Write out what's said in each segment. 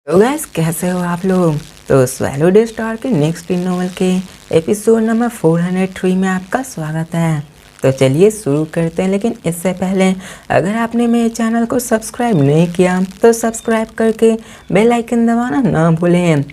तो गाइस कैसे हो आप लोग। तो स्वैलो डे स्टार के नेक्स्ट इन नॉवल के एपिसोड नंबर 403 में आपका स्वागत है। तो चलिए शुरू करते हैं, लेकिन इससे पहले अगर आपने मेरे चैनल को सब्सक्राइब नहीं किया तो सब्सक्राइब करके बेल आइकन दबाना ना भूलें।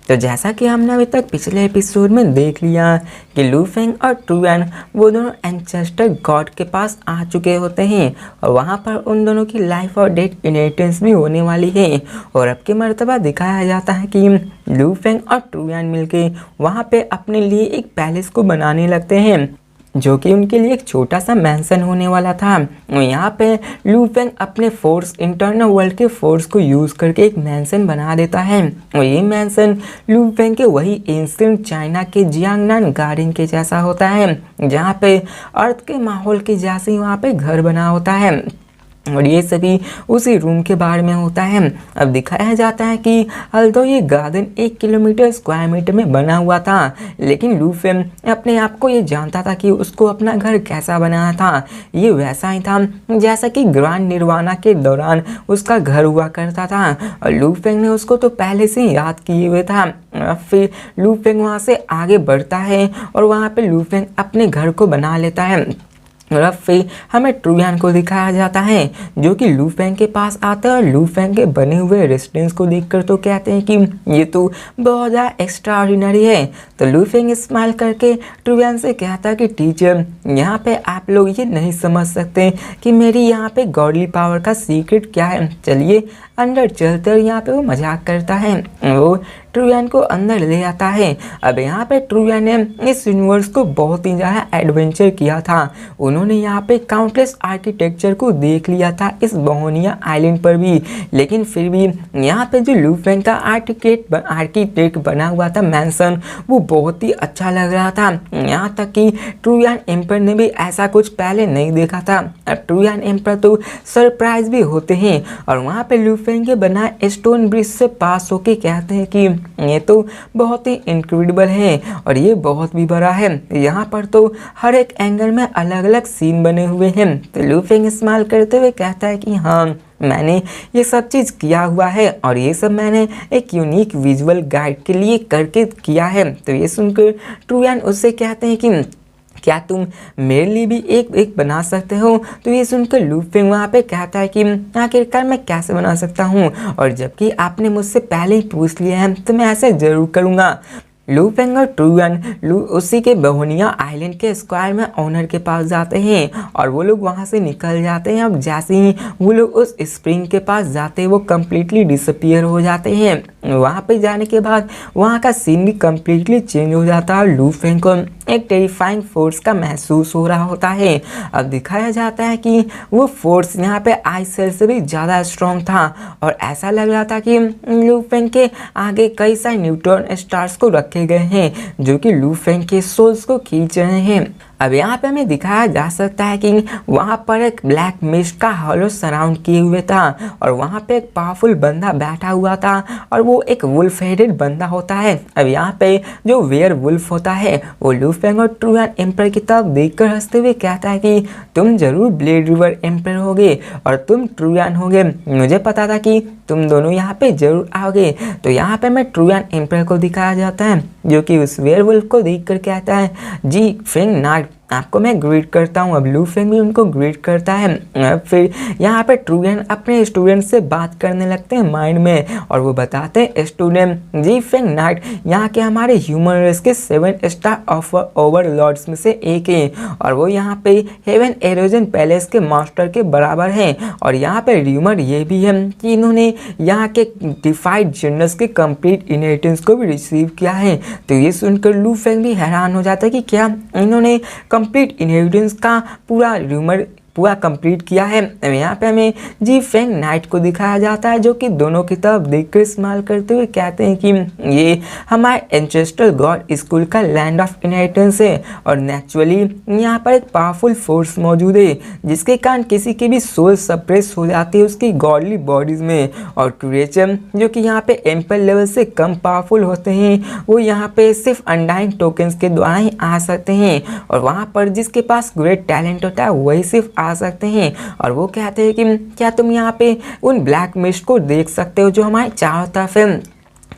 तो जैसा कि हमने अभी तक पिछले एपिसोड में देख लिया कि लू फेंग और ट्रुयान वो दोनों एंसेस्टर गॉड के पास आ चुके होते हैं और वहाँ पर उन दोनों की लाइफ और डेथ इनहेरिटेंस भी होने वाली है। और अब की मर्तबा दिखाया जाता है कि लू फेंग और ट्रुयान मिलके वहाँ पे अपने लिए एक पैलेस को बनाने लगते हैं, जो कि उनके लिए एक छोटा सा मैंसन होने वाला था। और यहाँ पे लू फेंग अपने फोर्स इंटरनल वर्ल्ड के फोर्स को यूज़ करके एक मैंसन बना देता है। और ये मैंसन लू फेंग के वही एंशिएंट चाइना के जियांगनान गार्डन के जैसा होता है, जहाँ पे अर्थ के माहौल के जैसे ही वहाँ पे घर बना होता है। और ये सभी उसी रूम के बाहर में होता है। अब दिखाया जाता है कि अल्दो ये गार्डन 1 किलोमीटर स्क्वायर मीटर में बना हुआ था, लेकिन लू फेंग अपने आप को ये जानता था कि उसको अपना घर कैसा बनाना था। ये वैसा ही था जैसा कि ग्रैंड निर्वाणा के दौरान उसका घर हुआ करता था। और लू फेंग ने उसको तो पहले से ही याद किए हुए था। फिर लू फेंग वहाँ से आगे बढ़ता है और वहाँ पे लू फेंग अपने घर को बना लेता है। और अब फिर हमें ट्रुयान को दिखाया जाता है, जो कि लू फेंग के पास आता है और लू फेंग के बने हुए रेसिडेंस को देखकर तो कहते हैं कि ये तो बहुत ज़्यादा एक्स्ट्राऑर्डिनरी है। तो लू फेंग स्माइल करके ट्रुयान से कहता है कि टीचर, यहाँ पे आप लोग ये नहीं समझ सकते कि मेरी यहाँ पे गॉडली पावर का सीक्रेट क्या है। चलिए अंदर चलते। और यहाँ पे वो मजाक करता है, वो ट्रुयान को अंदर ले आता है। अब यहाँ पे ट्रुयान ने इस यूनिवर्स को बहुत ही ज़्यादा एडवेंचर किया था। उन्होंने यहाँ पे काउंटलेस आर्किटेक्चर को देख लिया था इस बोहोनिया आइलैंड पर भी, लेकिन फिर भी यहाँ पे जो लू फेंग का आर्किटेक्ट बना हुआ था मैंसन, वो बहुत ही अच्छा लग रहा था। यहाँ तक कि ट्रुयान एम्पर ने भी ऐसा कुछ पहले नहीं देखा था। अब ट्रुयान एम्पर तो सरप्राइज भी होते हैं और वहाँ पे लू फेंग के बना स्टोन ब्रिज से पास होके कहते हैं कि ये तो बहुत ही इनक्रेडिबल है और ये बहुत भी बड़ा है। यहाँ पर तो हर एक एंगल में अलग अलग सीन बने हुए हैं। तो लू फेंग स्माइल करते हुए कहता है कि हाँ, मैंने ये सब चीज़ किया हुआ है और ये सब मैंने एक यूनिक विजुअल गाइड के लिए करके किया है। तो ये सुनकर ट्रुयान उससे कहते हैं कि क्या तुम मेरे लिए भी एक बना सकते हो। तो ये सुनकर लू फेंग वहाँ पे कहता है कि आखिरकार मैं कैसे बना सकता हूँ, और जबकि आपने मुझसे पहले ही पूछ लिया है तो मैं ऐसे ज़रूर करूँगा। लू फेंग और ट्रुयान उसी के बोहोनिया आइलैंड के स्क्वायर में ओनर के पास जाते हैं और वो लोग वहाँ से निकल जाते हैं। अब जैसे ही वो लोग उस स्प्रिंग के पास जाते हैं वो कम्प्लीटली डिसअपियर हो जाते हैं। वहाँ पे जाने के बाद वहाँ का सीन भी कम्प्लीटली चेंज हो जाता है और लू फेंग को एक टेरिफाइंग फोर्स का महसूस हो रहा होता है। अब दिखाया जाता है कि वो फोर्स यहाँ पे आइस सेल से भी ज़्यादा स्ट्रॉन्ग था और ऐसा लग रहा था कि लू फेंग के आगे कई सारे न्यूट्रॉन स्टार्स को रखे गए हैं, जो कि लू फेंग के सोल्स को खींच रहे हैं। अब यहाँ पे हमें दिखाया जा सकता है कि वहाँ पर एक ब्लैक मिस्ट का हॉलो सराउंड किए हुए था और वहाँ पे एक पावरफुल बंदा बैठा हुआ था और वो एक वुल्फ हेडेड बंदा होता है। अब यहाँ पे जो वेयर वुल्फ होता है वो लू फेंग और ट्रुयान एम्पर की तरफ देखकर हंसते हुए कहता है कि तुम जरूर ब्लेड रिवर एम्पर होगे और तुम ट्रुयान होगे, मुझे पता था कि तुम दोनों यहाँ पे जरूर आओगे। तो यहाँ पे मैं ट्रुयान एम्पर को दिखाया जाता है, जो कि उस वेयरवुल्फ को देखकर कहता है, जी फेंग नाट, आपको मैं ग्रीट करता हूँ। अब लू फेंग भी उनको ग्रीट करता है। फिर यहाँ पे ट्रुयान अपने स्टूडेंट से बात करने लगते हैं माइंड में और वो बताते हैं, स्टूडेंट जी फेंग नाइट यहाँ के हमारे ह्यूमन रेस के 7 स्टार ओवरलॉर्ड्स में से एक है और वो यहाँ पे हेवन एरोजन पैलेस के मास्टर के बराबर हैं। और यहाँ पे र्यूमर ये भी है कि इन्होंने यहाँ के डिफाइड जनरल्स के कंप्लीट इनहेरिटेंस को भी रिसीव किया है। तो ये सुनकर लू फेंग भी हैरान हो जाता है कि क्या इन्होंने कंप्लीट इनहेरिटेंस का पूरा र्यूमर पूरा कंप्लीट किया है। यहाँ पे हमें जी फेंग नाइट को दिखाया जाता है, जो कि दोनों की तरफ देखकर स्माइल करते हुए कहते हैं कि ये हमारे एंसेस्ट्रल गॉड स्कूल का लैंड ऑफ इनहेरिटेंस है और नेचुरली यहाँ पर एक पावरफुल फोर्स मौजूद है जिसके कारण किसी की भी सोल सप्रेस हो जाती है उसकी गॉडली बॉडीज में। और क्रिएचर जो कि यहाँ पे एम्पर लेवल से कम पावरफुल होते हैं वो यहाँ पे सिर्फ अनडाइंग टोकन्स के द्वारा ही आ सकते हैं और वहाँ पर जिसके पास ग्रेट टैलेंट होता है वही सिर्फ आ सकते हैं और वो कहते हैं कि क्या तुम यहाँ पे उन ब्लैक मिस्ट को देख सकते हो जो हमारे चारों तरफ है।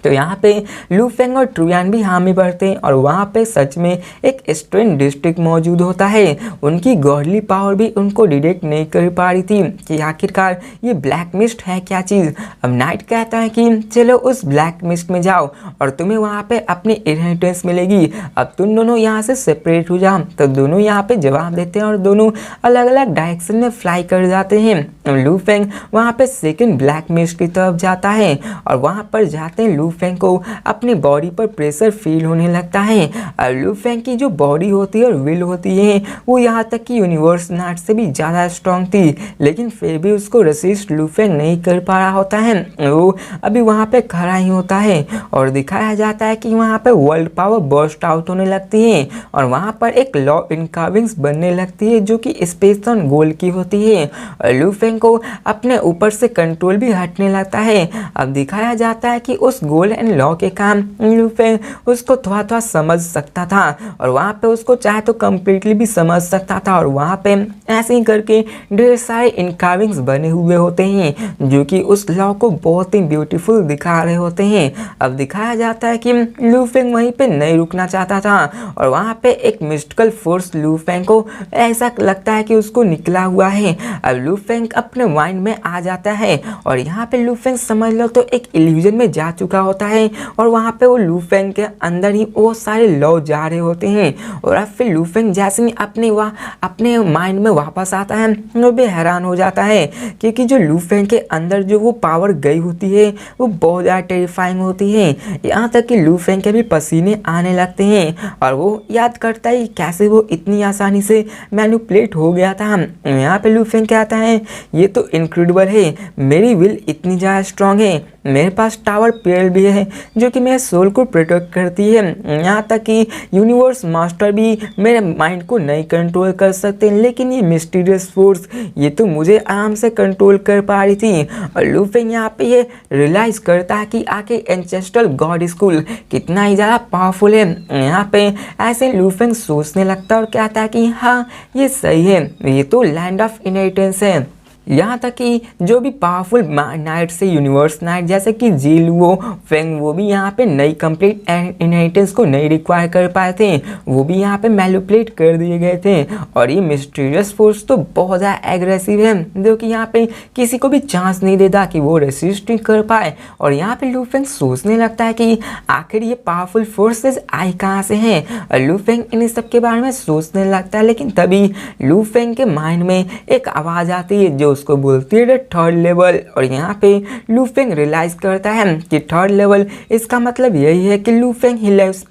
तो यहाँ पे लू फेंग और ट्रुयान भी हामी भरते हैं और वहाँ पे सच में एक स्ट्रेन डिस्ट्रिक्ट मौजूद होता है। उनकी गॉडली पावर भी उनको डिटेक्ट नहीं कर पा रही थी कि आखिरकार ये ब्लैक मिस्ट है क्या चीज़। अब नाइट कहता है कि चलो उस ब्लैक मिस्ट में जाओ और तुम्हें वहाँ पे अपनी इनहेरिटेंस मिलेगी, अब तुम दोनों यहाँ से सेपरेट हो जाओ। तो दोनों यहाँ पे जवाब देते हैं और दोनों अलग अलग डायरेक्शन में फ्लाई कर जाते हैं। लू फेंग वहाँ पे सेकेंड ब्लैक मिस्ट की तरफ जाता है और वहाँ पर जाते हैं लू फेंग को अपनी बॉडी पर प्रेशर फील होने लगता है। और लू फेंग की जो बॉडी होती है और विल होती है वो यहाँ तक कि यूनिवर्स नाइट से भी ज़्यादा स्ट्रॉन्ग थी, लेकिन फिर भी उसको रेसिस्ट लू फेंग नहीं कर पा रहा होता है। वो अभी वहाँ पे खड़ा ही होता है और दिखाया जाता है कि वहाँ पे वर्ल्ड पावर बर्स्ट आउट होने लगती है और वहाँ पर एक लॉ इनकार्विंग्स बनने लगती है जो कि स्पेस ऑन गोल की होती है और लू फेंग को अपने ऊपर से कंट्रोल भी हटने लगता है। अब दिखाया जाता है कि उस गोल एंड लॉ के काम लू फेंग उसको थोड़ा थोड़ा समझ सकता था और वहाँ पे उसको चाहे तो कम्प्लीटली भी समझ सकता था और वहाँ पे ऐसे ही करके ढेर सारे इनकार्विंग्स बने हुए होते हैं जो कि उस लॉ को बहुत ही ब्यूटीफुल दिखा रहे होते हैं। अब दिखाया जाता है कि लू फेंग वहीं पे नहीं रुकना चाहता था और वहाँ पे एक मिस्टिकल फोर्स लू फेंग को ऐसा लगता है कि उसको निकला हुआ है। अब लू फेंग अपने माइंड में आ जाता है और यहाँ पे लू फेंग समझ लो तो एक इल्यूजन में जा चुका होता है और वहाँ पे वो लू फेंग के अंदर ही वो सारे लॉ जा रहे होते हैं और अब फिर लू फेंग जैसे ही अपने माइंड में वापस आता है वो भी हैरान हो जाता है क्योंकि जो लू फेंग के अंदर जो वो पावर गई होती है वो बहुत ज़्यादा टेरिफाइंग होती है। यहाँ तक कि लू फेंग के भी पसीने आने लगते हैं और वो याद करता है कैसे वो इतनी आसानी से मैनिपुलेट हो गया था। यहाँ पे लू फेंग कहता है ये तो इनक्रेडिबल है, मेरी विल इतनी ज़्यादा स्ट्रांग है, मेरे पास टावर पेयर भी है जो कि मेरे सोल को प्रोटेक्ट करती है, यहाँ तक कि यूनिवर्स मास्टर भी मेरे माइंड को नहीं कंट्रोल कर सकते, लेकिन ये मिस्टीरियस फोर्स ये तो मुझे आराम से कंट्रोल कर पा रही थी। और लू फेंग यहाँ पे ये रियलाइज़ करता है कि आखिर एंसेस्ट्रल गॉड स्कूल कितना ही ज़्यादा पावरफुल है। यहाँ पे ऐसे लू फेंग सोचने लगता है और कहता है कि हाँ ये सही है, ये तो लैंड ऑफ इनहेरिटेंस है। यहाँ तक कि जो भी पावरफुल नाइट से यूनिवर्स नाइट जैसे कि जील वो फेंग वो भी यहाँ पे नई कंप्लीट इनहेरिटेंस को नहीं रिक्वायर कर पाए थे, वो भी यहाँ पे मैनिपुलेट कर दिए गए थे। और ये मिस्टीरियस फोर्स तो बहुत ज़्यादा एग्रेसिव है जो कि यहाँ पे किसी को भी चांस नहीं देता कि वो रेसिस्ट कर पाए। और यहाँ पे लू फेंग सोचने लगता है कि आखिर ये पावरफुल फोर्सेस आई कहाँ से हैं और लू फेंग इन सब के बारे में सोचने लगता है। लेकिन तभी लू फेंग के माइंड में एक आवाज़ आती है जो उसको बोलती है थर्ड लेवल। और यहाँ पे लू फेंग रियलाइज करता है कि थर्ड लेवल इसका मतलब यही है कि लू फेंग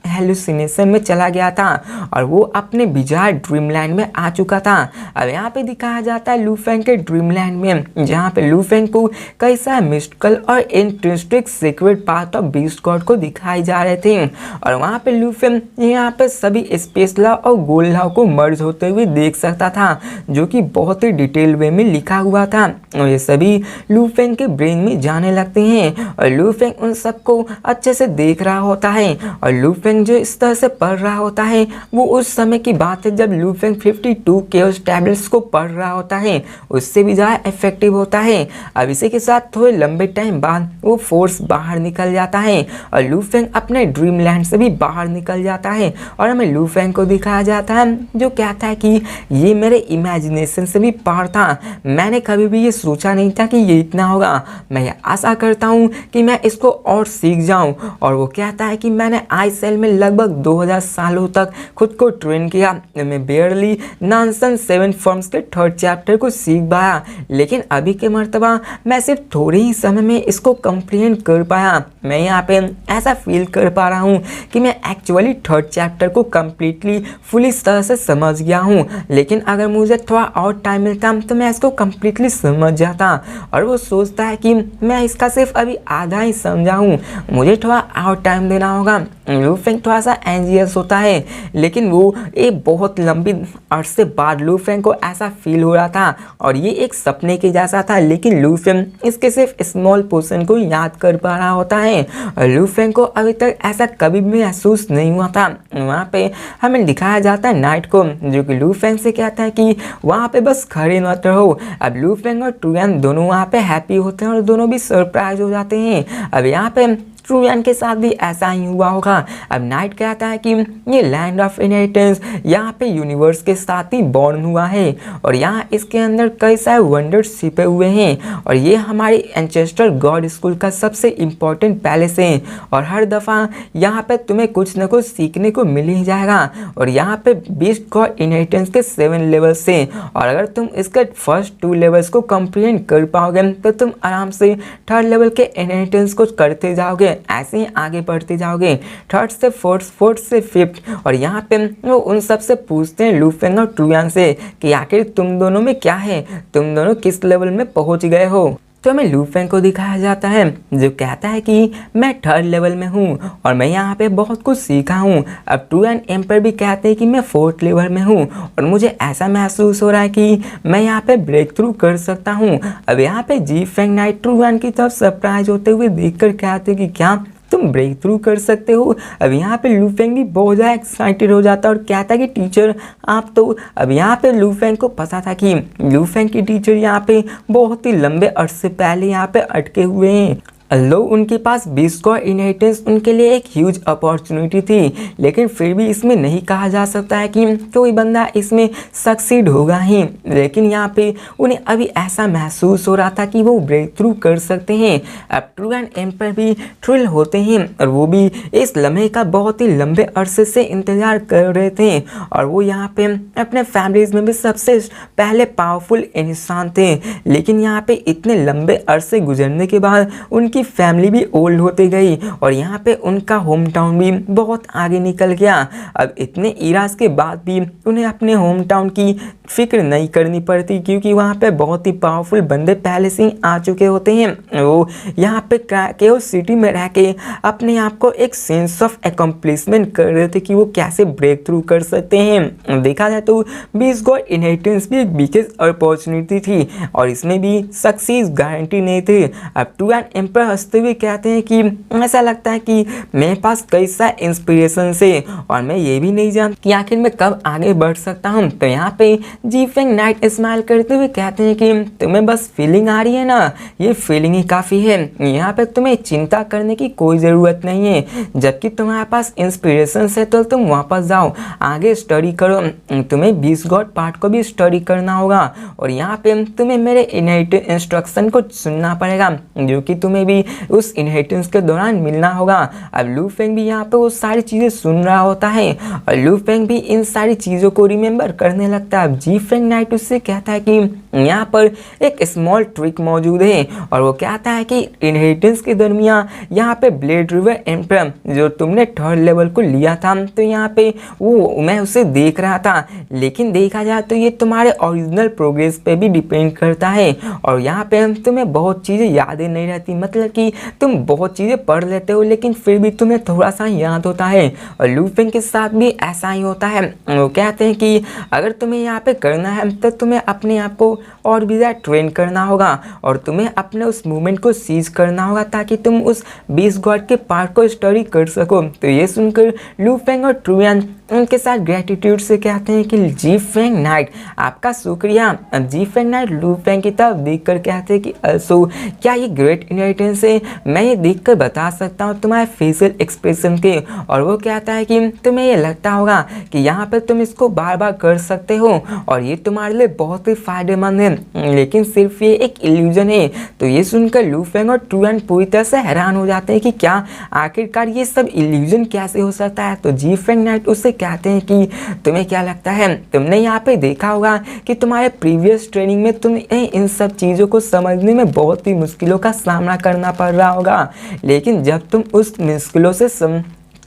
हेलुसिनेशन में चला गया था और वो अपने बिजार ड्रीमलैंड में आ चुका था। अब यहाँ पे दिखाया जाता है लू फेंग के ड्रीमलैंड में जहाँ पे लू फेंग को कई सारे मिस्टिकल और interesting secret part of beast God को दिखाए जा रहे थे और वहाँ पे लू फेंग यहाँ पे सभी स्पेस लॉ और गोल्ड लॉ को मर्ज होते हुए देख सकता था जो कि बहुत ही डिटेल वे में लिखा हुआ था और ये सभी लू फेंग के ब्रेन में जाने लगते हैं और लू फेंग उन सबको अच्छे से देख रहा होता है। और लू फेंग जो इस तरह से पढ़ रहा होता है वो उस समय की बात है जब लू फेंग 52 केओस टैबलेट्स को पढ़ रहा होता है, उससे भी ज़्यादा इफेक्टिव होता है। अब इसी के साथ थोड़े लंबे टाइम बाद वो फोर्स बाहर निकल जाता है और लू फेंग अपने ड्रीम लैंड से भी बाहर निकल जाता है और हमें लू फेंग को दिखाया जाता है जो कहता है कि ये मेरे इमेजिनेशन से भी पार था, मैंने कभी भी ये सोचा नहीं था कि ये इतना होगा, मैं आशा करता हूँ कि मैं इसको और सीख जाऊँ। और वो कहता है कि मैंने आई सेल में लगभग 2000 सालों तक खुद को ट्रेन किया, मैं बेयरली नॉनसेंस 7 फॉर्म्स के थर्ड चैप्टर को सीख पाया, लेकिन अभी के मर्तबा मैं सिर्फ थोड़े ही समय में इसको कंप्लीट कर पाया। मैं यहाँ पे ऐसा फील कर पा रहा हूँ कि मैं एक्चुअली थर्ड चैप्टर को कम्प्लीटली फुली तरह से समझ गया हूँ, लेकिन अगर मुझे थोड़ा और टाइम मिलता तो मैं इसको कंप्लीट कम्प्लीटली समझ जाता और वो सोचता है कि मैं इसका सिर्फ अभी आधा ही समझा हूँ, मुझे थोड़ा और टाइम देना होगा। लू फेंग थोड़ा सा एंजियस होता है, लेकिन वो एक बहुत लंबी अरसे बाद लू फेंग को ऐसा फील हो रहा था और ये एक सपने के जैसा था, लेकिन लू फेंग इसके सिर्फ स्मॉल पोर्शन को याद कर पा रहा होता है। और लू फेंग को अभी तक ऐसा कभी भी महसूस नहीं हुआ था। वहाँ पे हमें दिखाया जाता है नाइट को, जो कि लू फेंग से कहता है कि वहाँ पे बस खड़े मत रहो। अब लू फेंग और ट्रुयान दोनों वहाँ पे हैप्पी होते हैं और दोनों भी सरप्राइज हो जाते हैं। अब यहाँ पे ट्रुयान के साथ भी ऐसा ही हुआ होगा। अब नाइट कहता है कि ये लैंड ऑफ इनहेरिटेंस यहाँ पे यूनिवर्स के साथ ही बॉर्न हुआ है और यहाँ इसके अंदर कई सारे वंडर्स छिपे हुए हैं और ये हमारी एंसेस्टर गॉड स्कूल का सबसे इम्पोर्टेंट पैलेस है और हर दफ़ा यहाँ पे तुम्हें कुछ न कुछ सीखने को मिल ही जाएगा। और यहाँ पे बीस्ट गॉड इनहेरिटेंस के 7 लेवल्स हैं और अगर तुम इसके फर्स्ट 2 लेवल्स को कंप्लीट कर पाओगे तो तुम आराम से 3rd लेवल के इनहेरिटेंस को करते जाओगे, ऐसे ही आगे बढ़ते जाओगे 3rd से 4th से 5th। और यहाँ पे वो उन सब से पूछते हैं लू फेंग और ट्रुयान से कि आखिर तुम दोनों में क्या है, तुम दोनों किस लेवल में पहुँच गए हो। तो हमें लू फेंग को दिखाया जाता है जो कहता है कि मैं 3rd लेवल में हूँ और मैं यहाँ पे बहुत कुछ सीखा हूँ। अब ट्रुयान एम्पर भी कहते हैं कि मैं 4th लेवल में हूँ और मुझे ऐसा महसूस हो रहा है कि मैं यहाँ पे ब्रेक थ्रू कर सकता हूँ। अब यहाँ पे जी फेंग नाइट ट्रुयान की तरफ सरप्राइज होते हुए देखकर कहते हैं कि क्या तुम ब्रेक थ्रू कर सकते हो। अब यहाँ पे लू फेंग भी बहुत ज़्यादा एक्साइटेड हो जाता है और कहता है कि टीचर आप तो। अब यहाँ पे लू फेंग को पता था कि लू फेंग की टीचर यहाँ पे बहुत ही लंबे अरसे पहले यहाँ पे अटके हुए हैं। लो उनके पास बीस्ट गॉड इनहेरिटेंस उनके लिए एक ह्यूज अपॉर्चुनिटी थी, लेकिन फिर भी इसमें नहीं कहा जा सकता है कि कोई बंदा इसमें सक्सीड होगा ही। लेकिन यहाँ पे उन्हें अभी ऐसा महसूस हो रहा था कि वो ब्रेक थ्रू कर सकते हैं। अब ट्रुयान एम्पर भी थ्रिल होते हैं और वो भी इस लम्हे का बहुत ही लंबे अरसे से इंतज़ार कर रहे थे और वो यहाँ पे अपने फैमिलीज में भी सबसे पहले पावरफुल इंसान थे। लेकिन यहाँ पे इतने लंबे अरसे गुजरने के बाद उनकी फैमिली भी ओल्ड होती गई और यहाँ पे उनका होम टाउन भी बहुत आगे निकल गया। अब इतने इराज के बाद भी उन्हें अपने होम टाउन की फिक्र नहीं करनी पड़ती, क्योंकि वहाँ पे बहुत ही पावरफुल बंदे पहले से ही आ चुके होते हैं। वो यहाँ पे केओस सिटी में रह के अपने आप को एक सेंस ऑफ एकम्प्लिशमेंट कर रहे थे कि वो कैसे ब्रेक थ्रू कर सकते हैं। देखा जाए तो बीस्ट गॉड इनहेरिटेंस भी एक बिगेस्ट अपॉर्चुनिटी थी और इसमें भी सक्सेस गारंटी नहीं थी। अब ट्रुयान एम्पर हंसते हुए कहते हैं कि ऐसा लगता है कि मेरे पास कई सारे इंस्पिरेशन है और मैं ये भी नहीं जानता कि आखिर मैं कब आगे बढ़ सकता हूँ। तो यहाँ पे जी फेंग नाइट स्माइल करते हुए कहते हैं कि तुम्हें बस फीलिंग आ रही है ना, ये फीलिंग ही काफ़ी है, यहाँ पे तुम्हें चिंता करने की कोई ज़रूरत नहीं है। जबकि तुम्हारे पास इंस्पिरेशन है तो तुम वापस जाओ, आगे स्टडी करो, तुम्हें बीस्ट गॉड पार्ट को भी स्टडी करना होगा और यहाँ पे तुम्हें मेरे इनहेरिटेंस इंस्ट्रक्शन को सुनना पड़ेगा जो कि तुम्हें भी उस इनहेरिटेंस के दौरान मिलना होगा। अब लू फेंग भी यहाँ पे वो सारी चीज़ें सुन रहा होता है और लू फेंग भी इन सारी चीज़ों को रिमेंबर करने लगता है। अब जी फेंग नाइट उससे कहता है कि यहाँ पर एक स्मॉल ट्रिक मौजूद है और वो कहता है कि इनहेरिटेंस के दरमियान यहाँ पे ब्लेड रिवर एम्पर जो तुमने 3rd लेवल को लिया था तो यहाँ पे वो मैं उसे देख रहा था, लेकिन देखा जाए तो ये तुम्हारे ओरिजिनल प्रोग्रेस पे भी डिपेंड करता है और यहाँ पे तुम्हें बहुत चीज़ें यादें नहीं रहती, मतलब कि तुम बहुत चीज़ें पढ़ लेते हो लेकिन फिर भी तुम्हें थोड़ा सा याद होता है। और लू फेंग के साथ भी ऐसा ही होता है। वो कहते हैं कि अगर तुम्हें यहाँ पे करना है तो तुम्हें अपने आप को और भी ज़्यादा ट्रेन करना होगा और तुम्हें अपने उस मूवमेंट को सीज करना होगा ताकि तुम उस बीस्ट गॉड के पार्ट को स्टडी कर सको। तो ये सुनकर लू फेंग और ट्रुयान उनके साथ ग्रेटिट्यूड से कहते हैं कि जी फेंग नाइट आपका शुक्रिया। अब जी फेंग नाइट लू फेंग की तरफ देखकर कहते हैं कि अल्सो क्या ये ग्रेट इनहेरिटेंस है, मैं ये देखकर बता सकता हूँ तुम्हारे फेशियल एक्सप्रेशन के। और वो कहता है कि तुम्हें ये लगता होगा कि यहाँ पर तुम इसको बार बार कर सकते हो और ये तुम्हारे लिए बहुत ही फायदेमंद है, लेकिन सिर्फ ये एक इल्यूजन है। तो ये सुनकर लू फेंग और ट्रुयान पूरी तरह से हैरान हो जाते हैं कि क्या आखिरकार ये सब इल्यूजन कैसे हो सकता है। तो जी फेंग नाइट उससे कहते हैं कि तुम्हें क्या लगता है, तुमने यहाँ पे देखा होगा कि तुम्हारे प्रीवियस ट्रेनिंग में तुम्हें इन सब चीज़ों को समझने में बहुत ही मुश्किलों का सामना करना पड़ रहा होगा, लेकिन जब तुम उस मुश्किलों से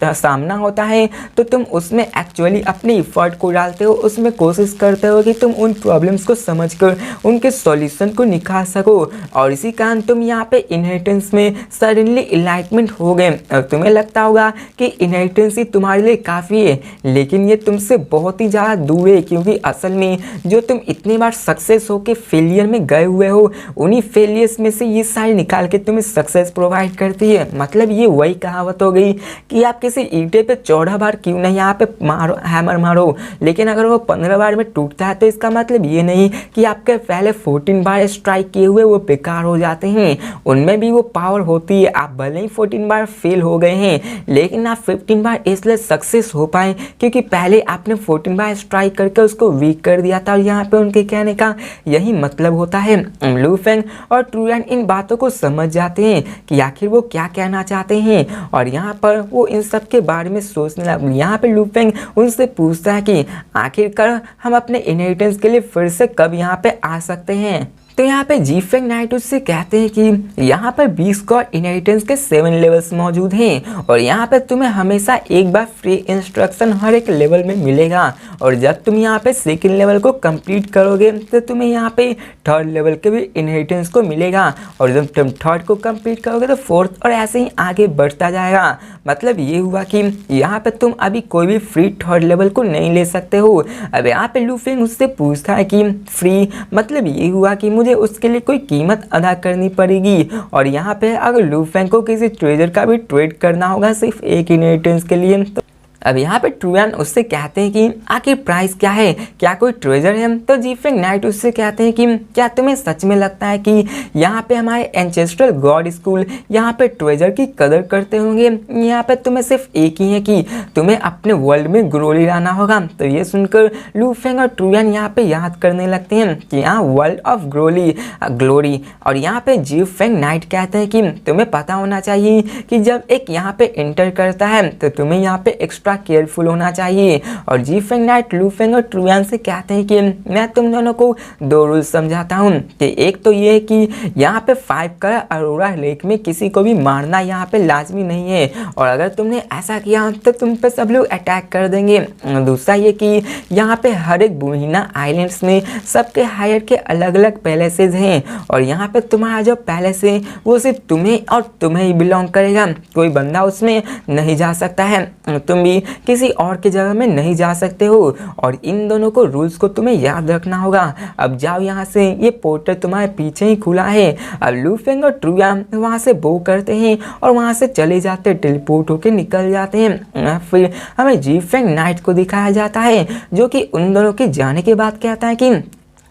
सामना होता है तो तुम उसमें एक्चुअली अपनी इफ़र्ट को डालते हो, उसमें कोशिश करते हो कि तुम उन प्रॉब्लम्स को समझकर उनके सॉल्यूशन को निकाल सको। और इसी कारण तुम यहाँ पे इनहेरिटेंस में सडनली इनलाइटमेंट हो गए। और तुम्हें लगता होगा कि इनहेरिटेंस ही तुम्हारे लिए काफ़ी है, लेकिन ये तुमसे बहुत ही ज़्यादा दूर है, क्योंकि असल में जो तुम इतनी बार सक्सेस हो के फेलियर में गए हुए हो, उन्हीं फेलियर्स में से ये सारी निकाल के तुम्हें सक्सेस प्रोवाइड करती है। मतलब ये वही कहावत हो गई कि आप किसी ईंटे पे 14 बार क्यों नहीं यहाँ पे मारो, हैमर मारो, लेकिन अगर वो 15 बार में टूटता है तो इसका मतलब ये नहीं कि आपके पहले 14 बार स्ट्राइक किए हुए वो बेकार हो जाते हैं। उनमें भी वो पावर होती है। आप भले ही 14 बार फेल हो गए हैं, लेकिन आप 15 बार इसलिए सक्सेस हो पाए क्योंकि पहले आपने 14 बार स्ट्राइक करके उसको वीक कर दिया था। और यहाँ पे उनके कहने का यही मतलब होता है। लू फेंग और ट्रुयान इन बातों को समझ जाते हैं कि आखिर वो क्या कहना चाहते हैं, और यहाँ पर वो इन सब के बारे में सोचने लगा। यहाँ पे लू फेंग उनसे पूछता है कि आखिरकार हम अपने इनहेरिटेंस के लिए फिर से कब यहाँ पे आ सकते हैं। तो यहाँ पे जी फेंग नाइट उससे कहते हैं कि यहाँ पर 20 गॉड इनहेरिटेंस के 7 लेवल्स मौजूद हैं, और यहाँ पे तुम्हें हमेशा एक बार फ्री इंस्ट्रक्शन हर एक लेवल में मिलेगा। और जब तुम यहाँ पे सेकंड लेवल को कंप्लीट करोगे तो तुम्हें यहाँ पे थर्ड लेवल के भी इनहेरिटेंस को मिलेगा, और जब तुम थर्ड को कंप्लीट करोगे तो फोर्थ, और ऐसे ही आगे बढ़ता जाएगा। मतलब ये हुआ कि यहाँ पे तुम अभी कोई भी फ्री थर्ड लेवल को नहीं ले सकते हो। अब यहाँ पे लू फेंग उससे पूछता है कि फ्री मतलब ये हुआ कि मुझे उसके लिए कोई कीमत अदा करनी पड़ेगी, और यहाँ पे अगर लू फेंग को किसी ट्रेजर का भी ट्रेड करना होगा सिर्फ एक इनहेरिटेंस के लिए। तो अब यहाँ पे ट्रुयान उससे कहते हैं कि आखिर प्राइस क्या है, क्या कोई ट्रेजर है। तो जी फेंग नाइट उससे कहते हैं कि क्या तुम्हें सच में लगता है कि यहाँ पे हमारे एंसेस्ट्रल गॉड स्कूल यहाँ पे ट्रेजर की कदर करते होंगे। यहाँ पे तुम्हें सिर्फ एक ही है कि तुम्हें अपने वर्ल्ड में ग्लोरी लाना होगा। तो ये सुनकर लू फेंग और ट्रुयान यहाँ पे याद करने लगते हैं कि यहाँ वर्ल्ड ऑफ ग्लोरी। और यहाँ पे जी फेंग नाइट कहते हैं कि तुम्हें पता होना चाहिए कि जब एक यहाँ पे एंटर करता है तो तुम्हें यहाँ पे एक्स्ट्रा केयरफुल होना चाहिए। और जी फेंग नाइट लू फेंग और ट्रुयान से कहते हैं कि मैं तुम दोनों को 2 रूल समझाता हूँ कि एक तो ये है कि यहाँ पे 5 कलर अरोरा लेक में किसी को भी मारना यहाँ पे लाजमी नहीं है, और अगर तुमने ऐसा किया तो तुम पे सब लोग अटैक कर देंगे। दूसरा ये कि यहाँ पे हर एक बुहिना आइलैंड्स में सबके हायर के अलग अलग पैलेसेस हैं, और यहाँ पे तुम्हारा जो पैलेस है वो सिर्फ तुम्हें और तुम्हें ही बिलोंग करेगा। कोई बंदा उसमें नहीं जा सकता है, तुम भी किसी और की जगह में नहीं जा सकते हो। और इन दोनों को रूल्स को तुम्हें याद रखना होगा। अब जाओ यहाँ से, ये पोर्टल तुम्हारे पीछे ही खुला है। अब लू फेंग और ट्रुयान वहाँ से बो करते हैं और वहाँ से चले जाते, टेलीपोर्ट होके निकल जाते हैं। फिर हमें जी फेंग नाइट को दिखाया जाता है जो कि उन दोनों के जाने के बाद कहता है कि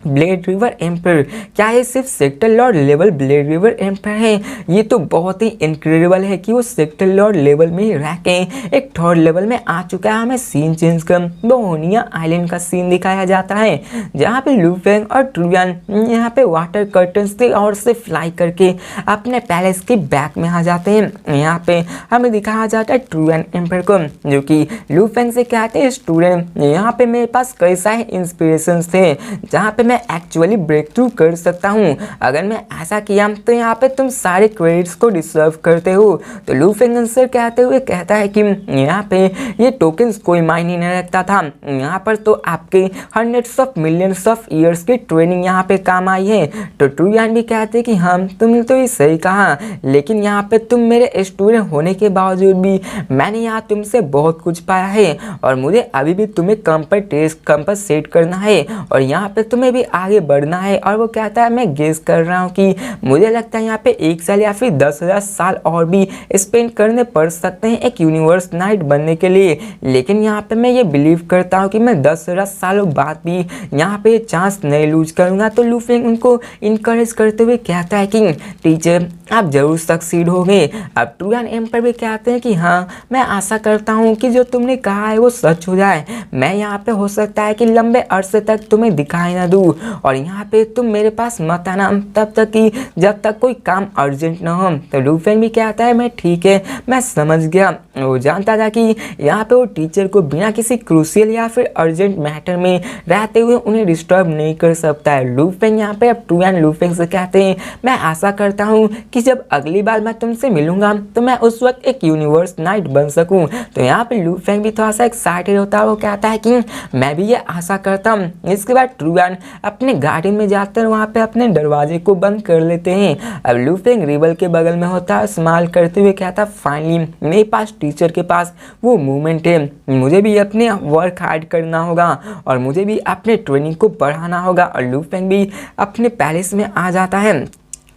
ब्लेड रिवर एम्पर, क्या ये सिर्फ sector Lord level blade river emperor है? ये तो बहुत ही इनक्रेडिबल है कि वो सेक्टर लॉर्ड लेवल में ही रह के एक थर्ड लेवल में आ चुका है। हमें सीन चेंज कर बोनिया आइलैंड का सीन दिखाया जाता है, जहाँ पे लू फेंग और ट्रुयान यहाँ पे वाटर कर्टन से और से फ्लाई करके अपने पैलेस के बैक में आ जाते हैं। यहाँ पे हमें दिखाया जाता है ट्रुयान एम्पर को, जो कि लू फेंग से कहते हैं स्टूडेंट, यहाँ पे मेरे पास कई सारे इंस्पिरेशन थे जहाँ पे मैं एक्चुअली ब्रेक थ्रू कर सकता हूँ। अगर मैं ऐसा किया तो यहाँ पे तुम सारे क्रेडिट्स को डिजर्व करते हो। तो लू फेंग आंसर कहते हुए कहता है कि यहाँ पे ये टोकन्स कोई मायने नहीं रखता था, यहाँ पर तो आपके hundreds of millions of years की ट्रेनिंग यहाँ पे काम आई है। तो ट्रुयान भी कहते हैं कि हम तुमने तो ये सही कहा, लेकिन यहाँ पे तुम मेरे स्टूडेंट होने के बावजूद भी मैंने यहाँ तुमसे बहुत कुछ पाया है, और मुझे अभी भी तुम्हें कंपनसेट करना है, और यहाँ पे तुम्हें भी आगे बढ़ना है। और वो कहता है मैं गेस कर रहा हूँ कि मुझे लगता है यहाँ पे 1 साल या फिर 10,000 साल और भी स्पेंड करने पड़ सकते हैं एक यूनिवर्स नाइट बनने के लिए, लेकिन यहाँ पे मैं ये बिलीव करता हूँ कि मैं 10,000 सालों बाद भी यहाँ पे चांस नहीं लूज करूँगा। तो लू फेंग उनको इनकरेज करते हुए कहता है कि टीचर आप जरूर सक्सीड होंगे। अब ट्रुयान एम्पर भी कहते हैं कि हाँ, मैं आशा करता हूँ कि जो तुमने कहा है वो सच हो जाए। मैं यहाँ पे हो सकता है कि लंबे अरसे तक तुम्हें दिखाई ना दूँ, और यहाँ पे तुम मेरे पास मत आना तब तक कि जब तक कोई काम अर्जेंट ना हो। तो लू फेंग भी कहता है मैं ठीक है, मैं समझ गया। वो जानता था कि यहाँ पे वो टीचर को बिना किसी क्रूशियल या फिर अर्जेंट मैटर में रहते हुए उन्हें डिस्टर्ब नहीं कर सकता है। लू फेंग यहाँ पे अब ट्रुयान लू फेंग से कहते हैं मैं आशा करता हूँ कि कि जब अगली बार मैं तुमसे मिलूंगा तो मैं उस वक्त एक यूनिवर्स नाइट बन सकूं। तो यहाँ पे लू फेंग भी थोड़ा सा एक्साइटेड होता है, वो कहता है कि मैं भी ये आशा करता हूँ। इसके बाद ट्रूआन अपने गार्डन में जाकर वहाँ पे अपने दरवाजे को बंद कर लेते हैं। अब लू फेंग रिबल के बगल में होता है, स्माइल करते हुए कहता है फाइनली मेरे पास टीचर के पास वो मूवमेंट है, मुझे भी अपने वर्क हार्ड करना होगा और मुझे भी अपने ट्रेनिंग को बढ़ाना होगा। और लू फेंग भी अपने पैलेस में आ जाता है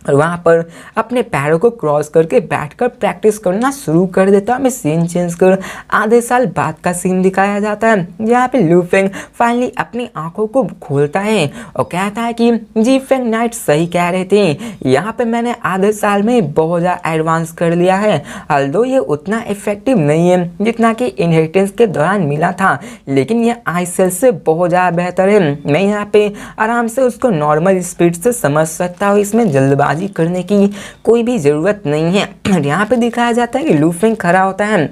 और वहाँ पर अपने पैरों को क्रॉस करके बैठकर प्रैक्टिस करना शुरू कर देता है। हमें सीन चेंज कर आधे साल बाद का सीन दिखाया जाता है। यहाँ पे लू फेंग फाइनली अपनी आंखों को खोलता है और कहता है कि जी फेंग नाइट सही कह रहे थे, यहाँ पे मैंने आधे साल में बहुत ज़्यादा एडवांस कर लिया है। although ये उतना इफेक्टिव नहीं है जितना कि इनहेरिटेंस के दौरान मिला था, लेकिन ये आई सेल से बहुत ज़्यादा बेहतर है। मैं यहाँ पे आराम से उसको नॉर्मल स्पीड से समझ सकता हूँ, इसमें जल्दबाजी करने की कोई भी ज़रूरत नहीं है। यहाँ पे दिखाया जाता है कि लू फेंग खड़ा होता है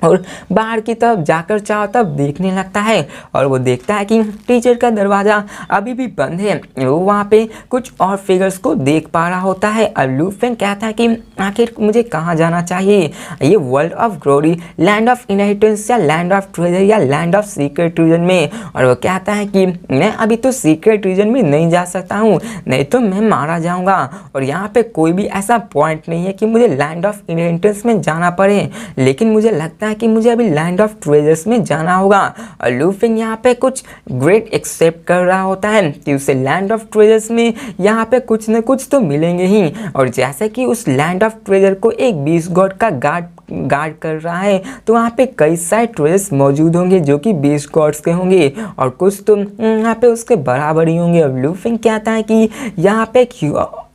और बाहर की तरफ जाकर चारों तरफ देखने लगता है और वो देखता है कि टीचर का दरवाज़ा अभी भी बंद है। वो वहाँ पे कुछ और फिगर्स को देख पा रहा होता है। और लू फेंग कहता है कि आखिर मुझे कहाँ जाना चाहिए, ये world of glory, land of inheritance या लैंड ऑफ ट्रेजर या लैंड ऑफ सीक्रेट रीजन में। और वो कहता है कि मैं अभी तो सीक्रेट रीजन में नहीं जा सकता हूँ, नहीं तो मैं मारा जाऊँगा और यहाँ पे कोई भी ऐसा पॉइंट नहीं है कि मुझे लैंड ऑफ इनहेरिटेंस में जाना पड़े, लेकिन मुझे लगता है कि मुझे अभी लैंड ऑफ ट्रेजर्स में जाना होगा। और लू फेंग यहाँ पे कुछ ग्रेट एक्सेप्ट कर रहा होता है कि उसे लैंड ऑफ ट्रेजर्स में यहाँ पे कुछ न कुछ तो मिलेंगे ही। और जैसे कि उस लैंड ऑफ ट्रेजर को एक बीस्ट गॉड का गार्ड कर रहा है, तो वहाँ पे कई सारे ट्रेजर्स मौजूद होंगे जो कि बीस्ट गॉड्स के होंगे और कुछ तो यहाँ पे उसके बराबर ही होंगे। और लू फेंग कहता है कि यहाँ पे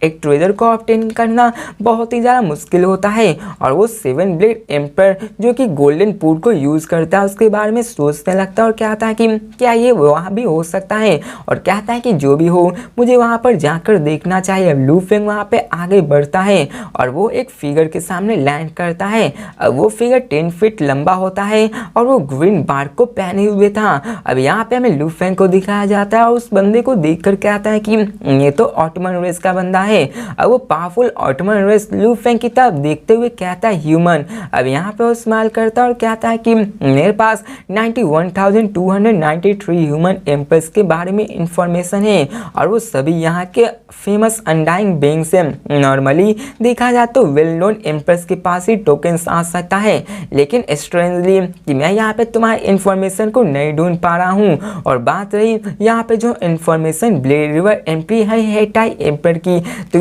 एक ट्रेजर को ऑब्टेन करना बहुत ही ज़्यादा मुश्किल होता है और वो 7 ब्लेड एम्पर जो कि गोल्डन पूट को यूज़ करता है उसके बारे में सोचने लगता है और कहता है कि क्या ये वहाँ भी हो सकता है, और कहता है कि जो भी हो मुझे वहाँ पर जाकर देखना चाहिए। लू फेंग वहाँ पे आगे बढ़ता है और वो एक फिगर के सामने लैंड करता है। अब वो फिगर 10 फीट लंबा होता है और वो ग्रीन बार्क को पहने हुए था। अब यहाँ पे हमें लू फेंग को दिखाया जाता है और उस बंदे को देख कर कहता है कि ये तो ऑटोमन रेस का बंदा है। अब वो powerful Ottoman race Lu Feng की तरफ देखते हुए कहता है ह्यूमन। अब यहाँ पे वो स्माइल करता है और कहता है कि मेरे पास 91,293 ह्यूमन एम्पर्स के बारे में इंफॉर्मेशन है और वो सभी यहाँ के फेमस अनडाइंग बीइंग्स हैं। नॉर्मली देखा जाए तो वेल नोन एम्पर्स के पास ही टोकन्स आ सकता है, लेकिन स्ट्रेंजली कि मैं यहाँ पे तुम्हारी इंफॉर्मेशन को नहीं ढूंढ पा रहा हूँ। और बात रही यहाँ पे जो इंफॉर्मेशन ब्लेड रिवर एम्पी है हेटाई एम्पर की, तो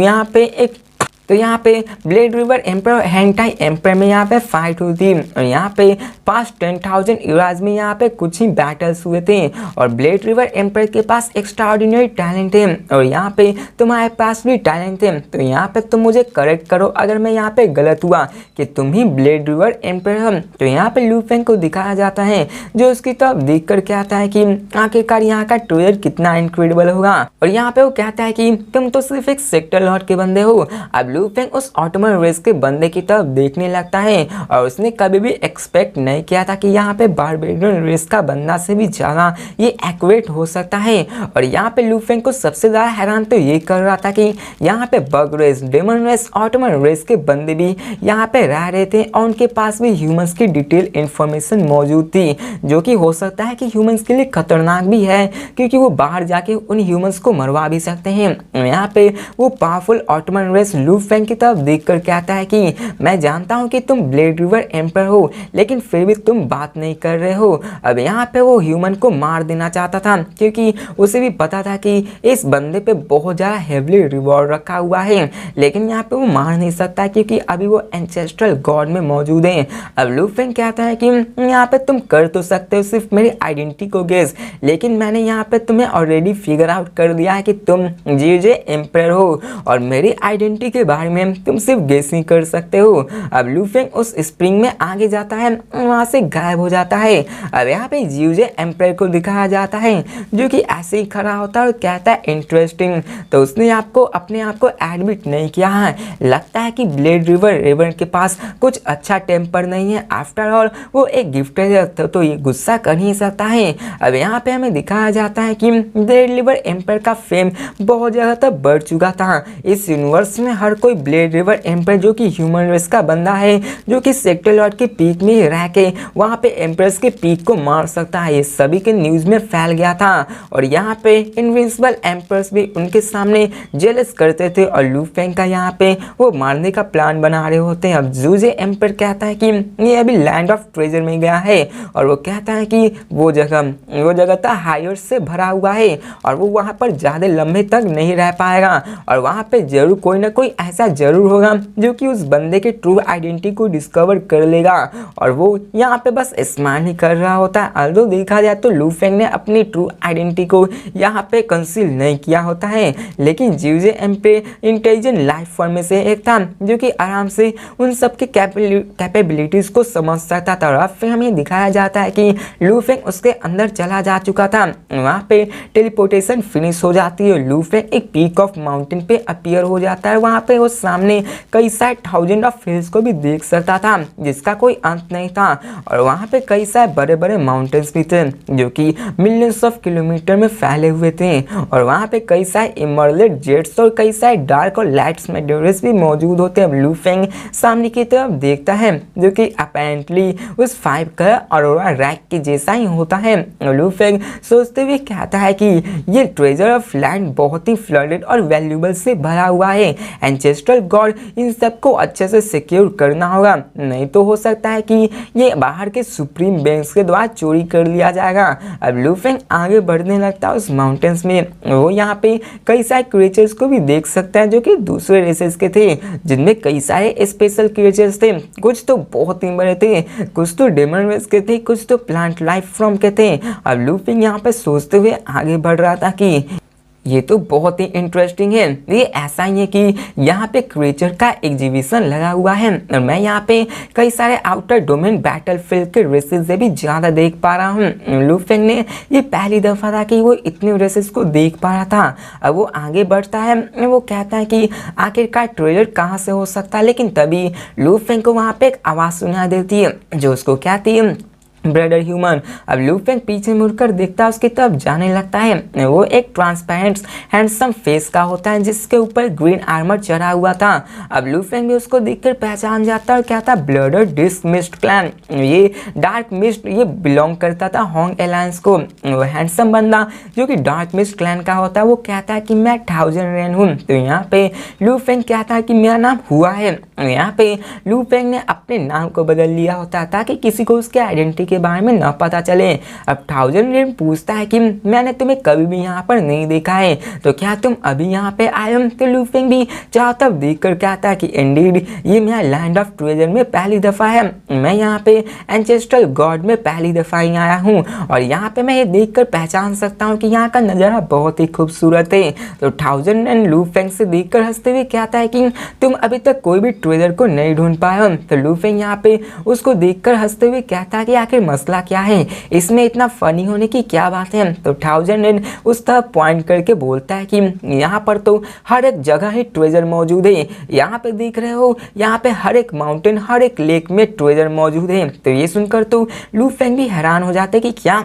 यहाँ पे ब्लेड रिवर एम्पर और हेंटाई एम्पर में यहाँ पे फाइट हुई थी और यहाँ पे पास 10,000 ईराज में यहाँ पे कुछ ही बैटल्स हुए थे और ब्लेड रिवर एम्पर के पास एक्स्ट्राऑर्डिनरी टैलेंट है और यहाँ पे तुम्हारे पास भी टैलेंट है। तो यहाँ पे तुम मुझे करेक्ट करो अगर मैं यहाँ पे गलत हुआ कि तुम ही ब्लेड रिवर एम्पर हो। तो यहाँ पे लू फेंग को दिखाया जाता है जो उसकी तरफ देख कर कहता है कि आखिरकार यहाँ का ट्रेजर कितना इनक्रेडिबल होगा। और यहाँ पे वो कहता है कि तुम तो सिर्फ एक सेक्टर लॉर्ड के बंदे हो। अब लू फेंग उस ऑटोमन रेस के बंदे की तरफ देखने लगता है और उसने कभी भी एक्सपेक्ट नहीं किया था कि यहाँ पे बारबेरियन रेस का बंदा से भी ज़्यादा ये एक्यूरेट हो सकता है। और यहाँ पे लू फेंग को सबसे ज़्यादा हैरान तो ये कर रहा था कि यहाँ पे bug race, demon race, Ottoman race के बंदे भी यहाँ पे रह रहे थे और उनके पास भी ह्यूमंस की डिटेल इंफॉर्मेशन मौजूद थी जो कि हो सकता है कि ह्यूमंस के लिए खतरनाक भी है क्योंकि वो बाहर जाके उन ह्यूमंस को मरवा भी सकते हैं। यहाँ पे वो powerful Ottoman race Lu Feng की तरफ देखकर कहता है कि मैं जानता हूँ कि तुम ब्लेड रिवर एम्पर हो, लेकिन फिर भी तुम बात नहीं कर रहे हो। अब यहाँ पे वो ह्यूमन को मार देना चाहता था क्योंकि उसे भी पता था कि इस बंदे पे बहुत ज़्यादा हेवली रिवॉर्ड रखा हुआ है, लेकिन यहाँ पे वो मार नहीं सकता क्योंकि अभी वो एंसेस्ट्रल गॉड में मौजूद है। अब लू फेंग कहता है कि यहाँ पे तुम कर तो सकते हो सिर्फ मेरी आइडेंटिटी को गेस, लेकिन मैंने यहाँ पे तुम्हें ऑलरेडी फिगर आउट कर दिया है कि तुम जीजे एम्पर हो और मेरी आइडेंटिटी के बारे में तुम सिर्फ गेस नहीं कर सकते हो। अब लू फेंग उस स्प्रिंग में आगे जाता है, वहाँ से गायब हो जाता है। अब यहाँ पे जीजे एम्पर को दिखाया जाता है जो कि ऐसे ही खड़ा होता है और कहता है इंटरेस्टिंग। तो उसने आपको अपने आप को एडमिट नहीं किया है, लगता है कि ब्लेड रिवर के पास कुछ अच्छा टेम्पर नहीं है। आफ्टर ऑल वो एक गिफ्टेड है तो ये गुस्सा कर ही सकता है। अब यहाँ पे हमें दिखाया जाता है कि ब्लेड रिवर एम्पर का फेम बहुत ज़्यादा तक बढ़ चुका था। इस यूनिवर्स में हर कोई ब्लेड रिवर एम्पर जो कि ह्यूमन रेस का बंदा है, जो कि सेक्टर लॉर्ड के पीक में रह के वहाँ पे एम्प्रेस के पीक को मार सकता है। ये सभी के न्यूज़ में फैल गया था और यहाँ पे इनविंसिबल एम्प्रेस भी उनके सामने जेलस करते थे और लू फेंग का यहाँ पे वो मारने का प्लान बना रहे होते हैं। अब जूजे एम्पर कहता है कि ये अभी लैंड ऑफ ट्रेजर में गया है और वो कहता है कि वो जगह था हायर से भरा हुआ है और वो वहाँ पर ज़्यादा लंबे तक नहीं रह पाएगा और वहाँ पे जरूर कोई ना कोई ऐसा जरूर होगा जो कि उस बंदे के ट्रू आइडेंटिटी को डिस्कवर कर लेगा और वो यहाँ पे बस स्माइल ही कर रहा होता है। अल्दो देखा जाए तो लू फेंग ने अपनी ट्रू आइडेंटिटी को यहाँ पे कंसील नहीं किया होता है, लेकिन जूजे एम्पर इंटेलिजेंट लाइफ फॉर्म में से एक था जो कि आराम से उन सब के कैपेबिलिटीज को समझ सकता था। और फिर हमें दिखाया जाता है कि लू फेंग उसके अंदर चला जा चुका था। वहाँ पे टेलीपोर्टेशन फिनिश हो जाती है। लू फेंग एक पीक ऑफ माउंटेन पे अपीयर हो जाता है। वहाँ पे वो सामने कई सारे थाउजेंड ऑफ हिल्स को भी देख सकता था जिसका कोई अंत नहीं था और वहाँ पे कई सारे बड़े बड़े माउंटेन्स भी थे जो कि मिलियंस ऑफ किलोमीटर में फैले हुए थे और वहाँ पे कई सारे इमर्लेड जेट्स और कई सारे डार्क और लाइट्स मेटेरियल्स भी मौजूद होते हैं। लू फेंग सामने की तरफ देखता है जो कि अपेरेंटली उस 5 कलर अरोरा रैक के जैसा ही होता है। लू फेंग सोचते हुए कहता है कि ये ट्रेजर ऑफ लैंड बहुत ही फ्लडेड और वैल्यूबल से भरा हुआ है। एंसेस्ट्रल गॉड इन सबको अच्छे से सिक्योर करना होगा, नहीं तो हो सकता है कि ये बाहर के सुप्रीम बैंक्स के द्वारा चोरी कर लिया जाएगा। अब लू फेंग आगे बढ़ने लगता है उस माउंटेन्स में। वो यहाँ पे कई सारे क्रिएचर्स को भी देख सकता है जो कि दूसरे रेसेस के थे, जिनमें कई सारे स्पेशल क्रिएचर्स थे। कुछ तो बहुत ही बड़े थे, कुछ तो डेमन रेस के थे, कुछ तो प्लांट लाइफ फॉर्म के थे। अब लू फेंग यहाँ पे सोचते हुए आगे बढ़ रहा था कि ये तो बहुत ही इंटरेस्टिंग है। ये ऐसा ही है कि यहाँ पे क्रिएचर का एग्जीबिशन लगा हुआ है और मैं यहाँ पे कई सारे आउटर डोमेन बैटलफील्ड के रेसेस से भी ज़्यादा देख पा रहा हूँ। लू फेंग ने ये पहली दफ़ा था कि वो इतने रेसेस को देख पा रहा था। अब वो आगे बढ़ता है, वो कहता है कि आखिरकार ट्रेलर कहाँ से हो सकता है, लेकिन तभी लू फेंग को वहाँ पे एक आवाज़ सुनाई देती है जो उसको कहती है ब्रदर ह्यूमन। अब लू फेंग पीछे मुड़कर देखता है, उसकी तरफ जाने लगता है। वो एक ट्रांसपेरेंट हैंडसम फेस का होता है जिसके ऊपर ग्रीन आर्मर चढ़ा हुआ था। अब लू फेंग भी उसको देखकर पहचान जाता है और कहता है ब्लडर डिस्क मिस्ट क्लैन, ये डार्क मिस्ट ये बिलोंग करता था होंग एलायंस को। वो हैंडसम बंदा जो कि डार्क मिस्ट क्लैन का होता है वो कहता है कि मैं 1000 रेन हूँ। तो यहाँ पे लू फेंग कहता है कि मेरा नाम हुआ है। यहाँ पे लू फेंग ने अपने नाम को बदल लिया होता ताकि किसी को उसके आइडेंटिटी के बारे में ना पता चले। अब 1000 रेन पूछता है कि मैंने तुम्हें कभी भी यहाँ पर नहीं देखा है, तो क्या तुम अभी यहाँ पे आए हो? तो लू फेंग भी चारों तरफ देख कर कहता है कि इंडीड ये मेरा लैंड ऑफ ट्रेजर में पहली दफ़ा है। मैं यहाँ पे एंसेस्ट्रल गॉड में पहली दफ़ा ही आया हूँ और यहाँ पे मैं ये देख कर पहचान सकता हूँ कि यहाँ का नज़ारा बहुत ही खूबसूरत है। तो 1000 रेन लू फेंग से देख कर हंसते हुए कहता है कि तुम अभी तक कोई भी ट्रेजर को नहीं ढूंढ पाए हो। तो लू फेंग यहाँ पे उसको देख कर हंसते हुए कहता है कि आखिर मसला क्या है, इसमें इतना फनी होने की क्या बात है? तो 1000 रेन उस तरफ पॉइंट करके बोलता है कि यहाँ पर तो हर एक जगह ही ट्रेजर मौजूद है। यहाँ पे देख रहे हो, यहाँ पे हर एक माउंटेन हर एक लेक में ट्रेजर मौजूद है। तो ये सुनकर तो लू फेंग भी हैरान हो जाते कि क्या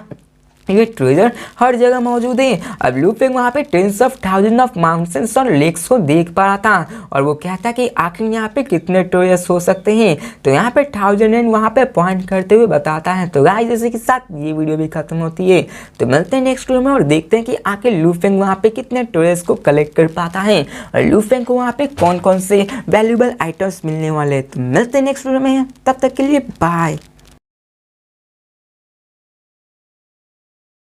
ये ट्रेजर हर जगह मौजूद है। अब लू फेंग वहाँ पे tens of thousand of mountains और लेक्स को देख पा रहा था और वो कहता कि आखिर यहाँ पे कितने ट्रेजर्स हो सकते हैं। तो यहाँ पे 1000 रेन वहाँ पे पॉइंट करते हुए बताता है। तो गाइस जैसे के साथ ये वीडियो भी खत्म होती है, तो मिलते हैं नेक्स्ट वीडियो में और देखते हैं कि आखिर लू फेंग वहाँ पे कितने ट्रेजर्स को कलेक्ट कर पाता है और लू फेंग को वहाँ पे कौन कौन से वैल्यूबल आइटम्स मिलने वाले हैं। तो मिलते हैं नेक्स्ट वीडियो में, तब तक के लिए बाय।